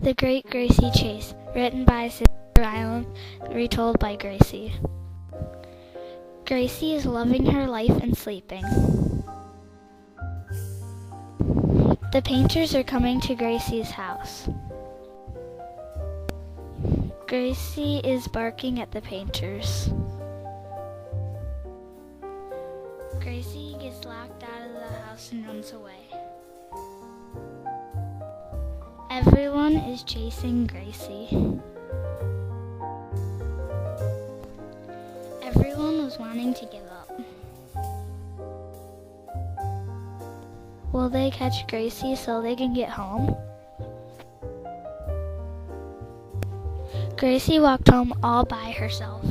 The Great Gracie Chase, written by Sister Ryland, retold by Gracie. Gracie is loving her life and sleeping. The painters are coming to Gracie's house. Gracie is barking at the painters. Gracie gets locked out of the house and runs away. Everyone is chasing Gracie. Everyone was wanting to give up. Will they catch Gracie so they can get home? Gracie walked home all by herself.